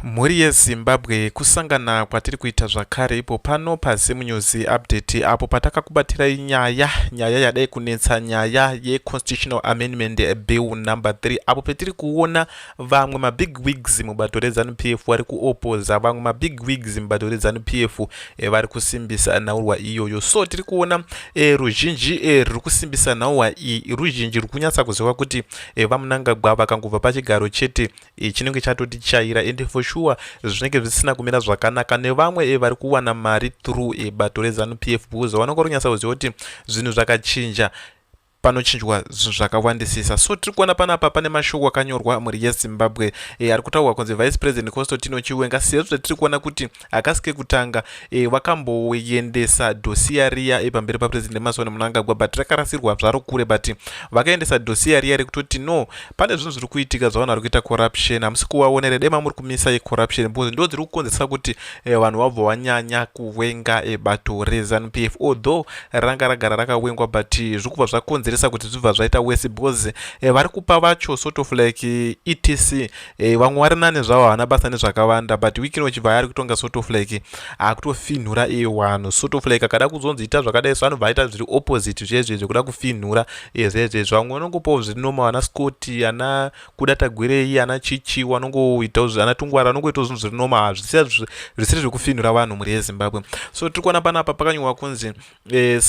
Mhuri yeZimbabwe kusangana kwatiri kuita zvakare ipo pano paZemunews update apo patakakubatirai nyaya yadai kunetsa nyaya yeConstitutional Amendment Bill number 3 apo petiri kuona vamwe mabig wigs mubato reZANU-PF vari kuopoza vamwe mabig wigs mubato reZANU-PF vari kusimbisa nhauhwa iyoyo. So tiri kuona ruzhinji ruri kusimbisa nhauhwa iyi, ruzhinji ruri kunyatsa kuziva kuti vaMnangagwa vakangobva pachigaro chete chinenge chatoti chaira ende for sure zvinenge zvisina kumira zvakanaka nevamwe vari kuwana mari through bato reZANU-PF because vanonge runyatsa kuziva kuti zvinhu zvakachinja panochinjwa zvinhu zvakawandisisa. So tiri kuona panapa pane mashoko akanyorwa mhuri yeZimbabwe ari kutaurwa kunzi Vice President Coup Chiwenga sezvo tiri kuona kuti akasike kutanga vakamboendesa dosiya riya pamberi paPresident Mnangagwa but rakarasirwa zvaro kure but vakaendesa dosiya riya rekutoti no pane zvinhu zviri kuitika zvavanhu vari kuita corruption hamusi kuvaonera dema muri kumisa corruption because ndo dziri kukonzeresa kuti vanhu vabva vanyanya kuwenga bato reZANU-PF although ranga ragara rakawengwa but zviri kubva zvakonzeresa kuti zvibva zvaita worse because vari kupa vacho sort of like etc vamwe vari nane zvavo havana basa nezvakawanda but wiki inochibva yari kutonga sort of like akutofinhura vanhu sort of like akada kuzonzi ita zvakadai so vanobva vaita zviri opposite zvezvezvo kuda kufinhura zvezvezvo vamwe vanongopawo zviri noma ana Scott ana kudata gwerei ana Chichi vanongoitawo ana Tungwara vanongoitawo zvinhu zviri noma zvisiri zvekufinhura vanhu mhuri yeZimbabwe. So tiri kuona panapa pakanyorwa kunzi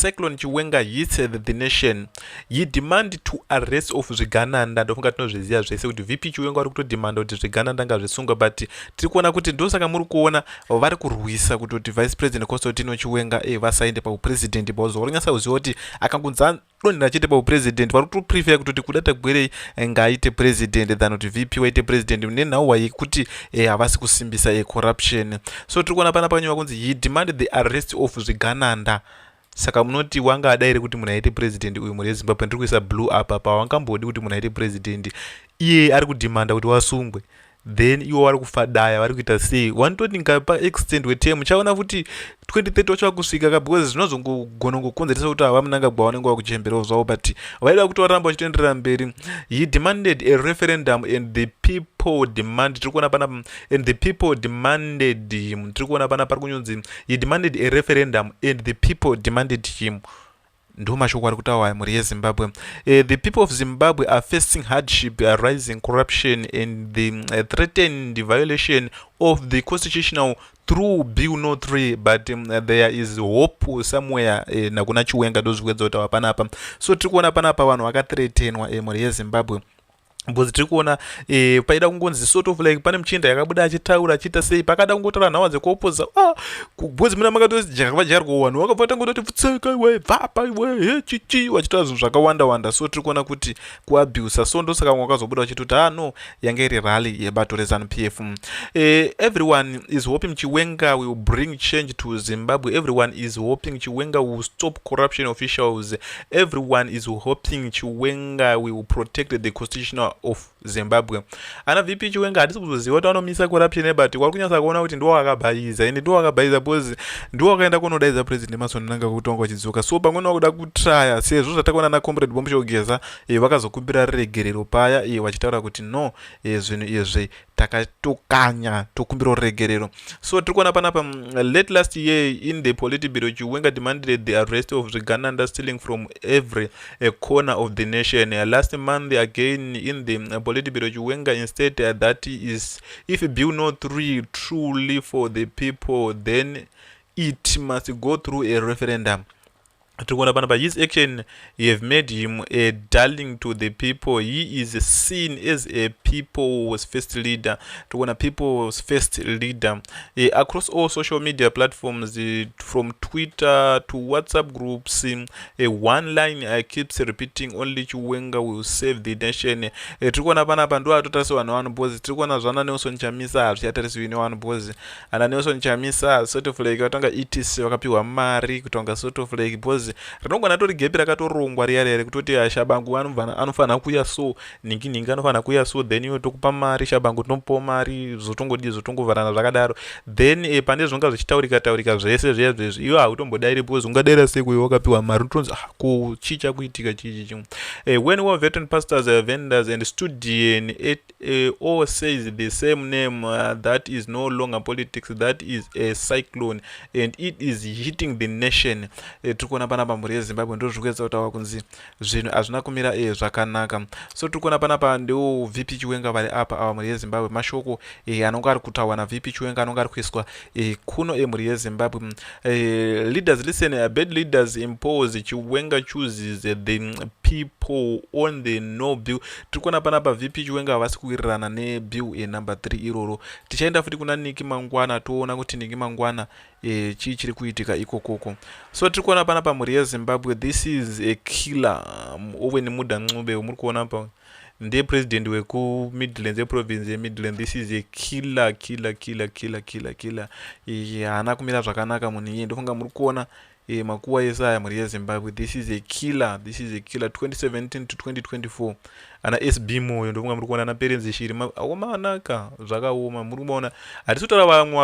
Cyclone Chiwenga hits the nation. He demand to arrest of Zvigananda. Ndofunga tinozviziva zvese kuti VP Chiwenga vari kutodimanda kuti Zvigananda ngazvisungwe but tiri kuona kuti ndosaka muri kuona vari kurwisa kuti Vice President Coup Chiwenga vasaende paupresident because varunyasa kuziva kuti akangonza donhera chete paupresident vari kutoprefer kuti kudata gwerei ngaaite president than kuti VP waite president nenhauhwa yekuti havasi kusimbisa corruption. So tiri kuona pana pakanyorwa kunzi he demanded the arrest of Zvigananda. Saka munoti wanga adaire kuti munhu aite president uyu mhuri yeZimbabwe ndiri kuisa blue apa pawangambodi kuti munhu aite president iye ari kudhimanda kuti wasungwe then iwo vari kufadaya vari kuita sei wanototi ngapa extend weterm chaona kuti 2030 wachava kusvika because zvinozogona kukonzeresa kuti vaMnangagwa vanenge vakuchemberawo zvavo but vaida kuti varamba vachitoenderera mberi. He demanded a referendum and the people demand tiri kuona pana and the people demanded him tiri kuona pana pari kunyonzi he demanded a referendum and the people demanded him. Ndo mashoko ari kutaura mhuri yeZimbabwe. The people of Zimbabwe are facing hardship, rising corruption and the threatened violation of the constitutional through Bill No 3 but there is hope somewhere nakuna Chiwenga ndozvikwedza kutaura panapa. So tiri kuona panapa vanhu vakathreatenwa mhuri yeZimbabwe because tiri kuona paida kungonzi sort of like pane muchinda yakabuda achitaura achiita sei pakada kungotaura nhauhwa dzekuopoza because muna makatozi jakavajarwa vanhu vakabva tangoti futseka iwe bvapa iwe chichi vachitaura zvinhu zvakawanda so tiri kuona kuti kuabhusa so ndosaka vamwe vakazobuda vachitoti no yange iri rally yebato reZANU-PF. Everyone is hoping Chiwenga will bring change to Zimbabwe. Everyone is hoping Chiwenga will stop corruption officials. Everyone is hoping Chiwenga will protect the constitutional of Zimbabwe. Ana VP Chiwenga hadisi kuzoziva kuti vanomisa corruption but wari kunyatsa kuona kuti ndiwo akabhayiza ende ndiwo akabhayiza because ndiwo akaenda kunodaidza president Mnangagwa kuti wanga vachidzoka so pamwe vakuda kutraya sezvo zvatakuona na comrade Bombshogeza vakazokumbira regerero paya vachitaura kuti no zvinhu izvi takatokanya tokumbira regerero. So tiri kuona panapa late last year in the Politburo Chiwenga demanded the arrest of Zvigananda stealing from every corner of the nation. Last month again in the Politburo Chiwenga instead that is if Bill No 3 truly for the people then it must go through a referendum. His action have made him a darling to the people. He is seen as a people's first leader. People's first leader across all social media platforms, from Twitter to WhatsApp groups. One line keeps repeating: "Only Chiwenga will save the nation." Trikuona panapa ndo atotasi vanhu vanobhozi. Trikuona zvana Nelson Chamisa zvichatarisiwa nevanobhozi. Ana Nelson Chamisa sort of like vatanga ETC vakapiwa mari kutonga sort of like bhozi because rinongwana tori gepi rakatorongwa riya kutoti shabangu anofanira kuya so ningi anofanira kuya so then iwe tokupa mari shabangu tinomupawo mari zotongovharana zvakadaro then pane zvonga zvichitaurika zvese zvezvezvi iwe hautombodairi because ungadaira sei kuiwe wakapiwa mari unotonzi ko chicha kuitika chichi when war veteran pastors vendors and student all says the same name that is no longer politics, that is a cyclone and it is hitting the nation. Tikuona panapa mhuri yeZimbabwe ndo zvikuedza kutaura kunzi zvinhu hazvina kumira zvakanaka. So tikuona panapa ndio VP Chiwenga vari apa ava mhuri yeZimbabwe mashoko anonga ari kutaurwa naVP Chiwenga anonga ari kuiswa kuno mhuri yeZimbabwe. Leaders listen, bad leaders impose, Chiwenga chooses the people on the no bill. Tikuona panapa VP Chiwenga havasi kuwirirana nebill number 3 iroro. Tichaenda futi kuna Niki Mangwana toona kuti Niki Mangwana chii chiri kuitika ikokoko. So tikuona panapa mhuri yeZimbabwe, this is a killer. Owen Muda Ncube muri kuona pa ndiye president weku Midlands province yeMidlands. This is a killer. Haana kumira zvakanaka munhu iye. Ndofunga muri kuona makuwa ese aya mhuri yeZimbabwe. This is a killer 2017 to 2024 ana SB moyo ndofunga muri kuona ana Perenzi Shiri aomanaka zvakaoma. muri kuona hatisi kutaura vamwe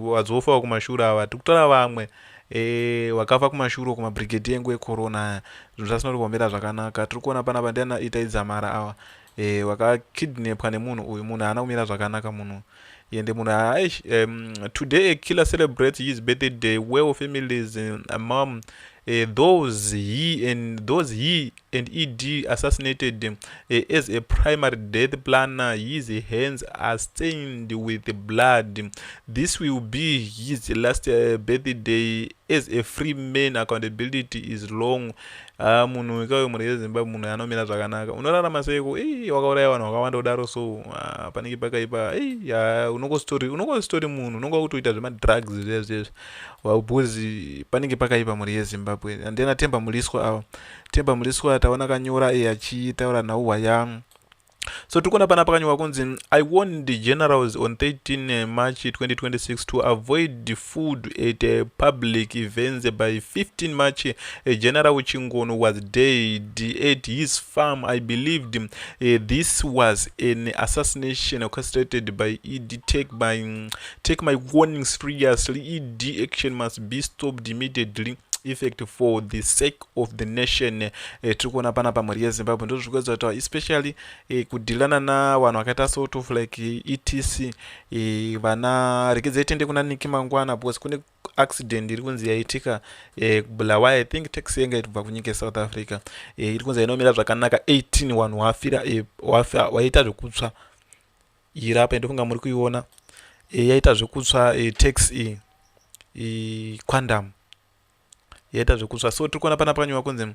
wazofa kumashura ava, tikutaura vamwe wakafa kumashuro kumabrigade yengu yecorona. Zvinhu zvasina kuombera zvakanaka. tiri kuona panapa ndiana itaidzamara ava wakakidnapwa nemunhu uyu. munhu haana kumira zvakanaka munhu ende munhu today a killer celebrates his birthday. Well families mom those he and ED assassinated as a primary death planner. His hands are stained with blood. This will be his last birthday as a free man. Accountability is long. Munhu ikayo mhuri yeZimbabwe munhu anomira zvakanaka. Unorarama seiko wakauraya vanhu vakawanda kudaro so panenge pakaipa unongostori munhu unonga kutoita zvemadrugs zvezvezvo because panenge pakaipa mhuri yeZimbabwe. Handena Temba Muliswa taona kanyora achitaura nhauhwa yangu. So tikuona pana pakanyorwa kunzi I warned the generals on 13 March 2026 to avoid food at public events. By 15 March, General Chingono was dead at his farm. I believed this was an assassination orchestrated by ED. Take my warning seriously. ED action must be stopped immediately. Effect for the sake of the nation. Tikuona panapa mhuri yeZimbabwe ndo zvikuedza kutaura especially kudhilana navanhu vakaita sort of like etc vana rekedza itende kuna Niki Mangwana because kune accident iri kunzi yaitika Bulawayo. I think taxi yenga itibva kunyika yeSouth Africa iri kunzi inomira zvakanaka 18 vanhu wafira waita zvekutsva irapa. Ndofunga muri kuiona yaita zvekutsva taxi Quandam yaita zvekutsva. So tiri kuona pana pakanyorwa kunzi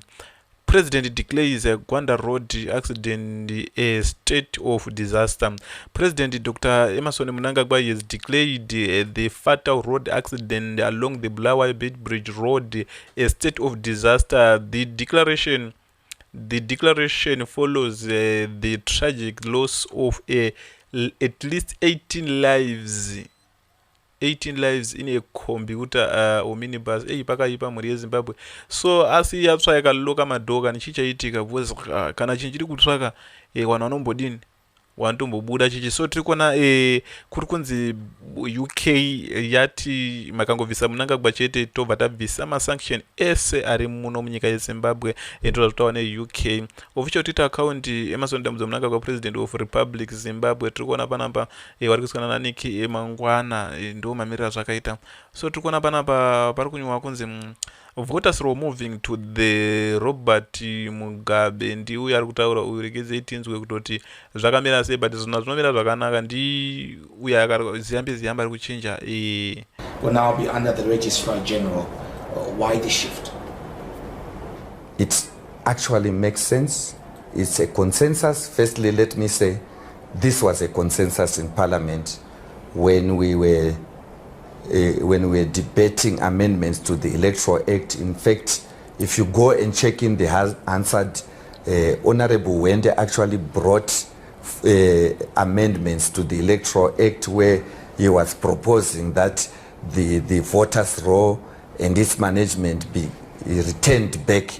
President declares Gwanda Road accident a state of disaster. President Dr. Emmerson Mnangagwa has declared the fatal road accident along the Bulawayo Bridge Road a state of disaster. The declaration follows the tragic loss of at least 18 lives in a computer or minibus pakaipa mhuri yeZimbabwe. So asi yatsva yakaloka madhoka nichichaitika because kana chinhu chiri kutsvaka vanhu vanombodini wanotombobuda chichi. So tiri kuona kuri kunzi UK yati makangobvisa Mnangagwa chete tobva tabvisa masanction ese ari muno munyika yeZimbabwe. Ndozva zvitaura neUK. Official Twitter account Emmerson Mnangagwa president of Republic Zimbabwe. Tiri kuona panapa vari kusikana naNiki Mangwana ndo mamirira zvakaita. So tiri kuona panapa pari kunyorwa kunzi voters were moving to the Robert Mugabe. Ndi uyu ari kutaura uyu rekedze itinzwe kutoti zvakamira sei but zvona zvinomira zvakanaka. Ndi uyu ziyamba ari kuchinja will now be under the registrar general. Why the shift? It actually makes sense. It's a consensus. Firstly, let me say this was a consensus in Parliament when we were debating amendments to the Electoral Act. In fact, if you go and check in the answered, Honorable Wende actually brought amendments to the Electoral Act where he was proposing that the voters' roll and its management be returned back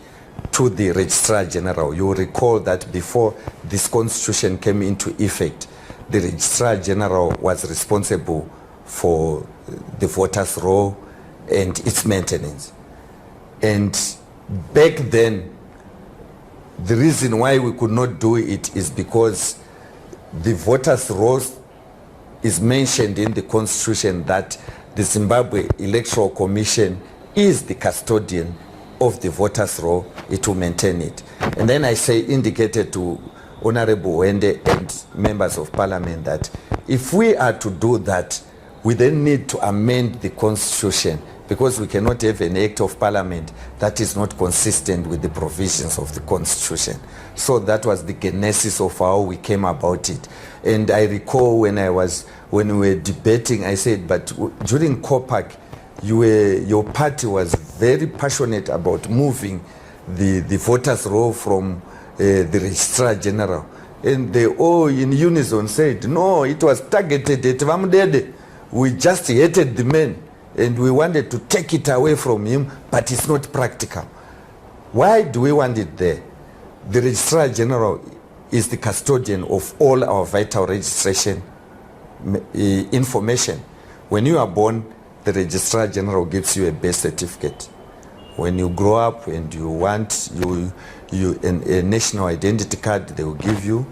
to the Registrar General. You will recall that before this constitution came into effect, the Registrar General was responsible for the voters' roll and its maintenance. And back then, the reason why we could not do it is because the voters' rolls is mentioned in the constitution that the Zimbabwe Electoral Commission is the custodian of the voters' roll. It will maintain it. And then I indicated to Honorable Wende and members of parliament that if we are to do that, we then need to amend the constitution, because we cannot have an act of parliament that is not consistent with the provisions of the constitution. So that was the genesis of how we came about it. And I recall when we were debating, I said, but during COPAC, your party was very passionate about moving the voters' roll from the Registrar General. And they all in unison said, no, it was targeted at Vamdede. We just hated the man and we wanted to take it away from him, but it's not practical. Why do we want it there? The Registrar General is the custodian of all our vital registration information. When you are born, the Registrar General gives you a birth certificate. When you grow up and you want a national identity card, they will give you.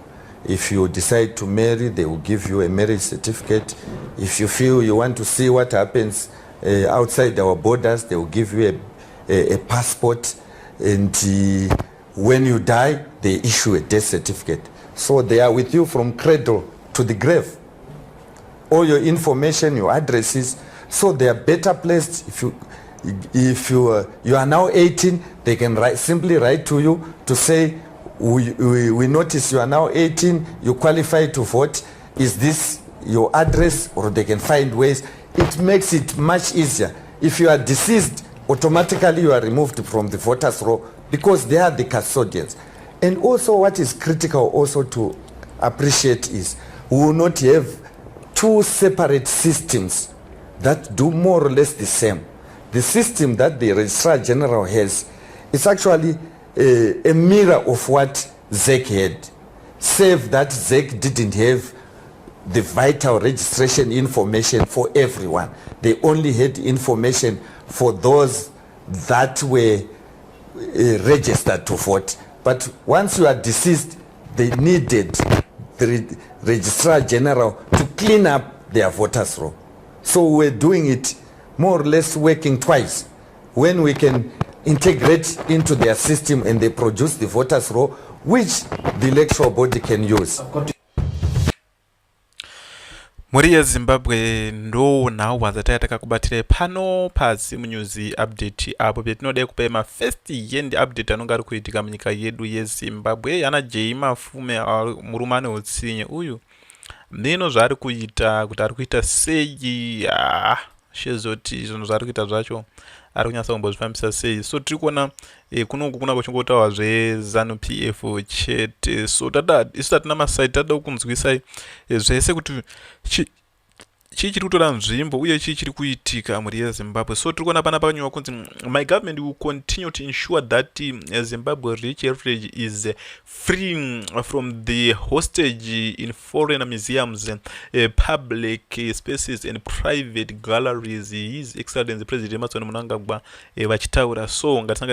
If you decide to marry, they will give you a marriage certificate. If you feel you want to see what happens outside our borders, they will give you a passport. And when you die, they issue a death certificate. So they are with you from cradle to the grave. All your information, your addresses, so they are better placed. If you are now 18, they can simply write to you to say, we notice you are now 18, you qualify to vote. Is this your address? Or they can find ways. It makes it much easier. If you are deceased, automatically you are removed from the voters' roll because they are the custodians. And also what is critical also to appreciate is we will not have two separate systems that do more or less the same. The system that the Registrar General has is actually a mirror of what ZEC had, save that ZEC didn't have the vital registration information for everyone. They only had information for those that were registered to vote. But once you are deceased, they needed the Registrar General to clean up their voters' roll. So we're doing it more or less working twice. When we can integrate into their system and they produce the voters' roll, which the electoral body can use. Muri yeZimbabwe ndo nawo wazataya takakubatire pano paZimu News update apo petinode kupa ma first yendi update anonga ari kuitika munyika yedu yeZimbabwe. Yana Jay Mafume murumane utsinye uyu ndino zvari kuita kuti ari kuita sei shezoti zvinhu zvari kuita zvacho ari kunyasa kumbozvifambisa sei. So tiri kuona kunongo kuna kuchingotaura zveZanu PF chete. So isu tatina masaiti tada kunzwisai zvese kuti chii chiri kutora nzvimbo uye chii chiri kuitika muri yeZimbabwe. So tiri kuona pana pakanyorwa kunzi my government will continue to ensure that Zimbabwe rich heritage is free from the hostage in foreign museums, public spaces and private galleries. His Excellency President Mnangagwa vachitaura. So ngatisanga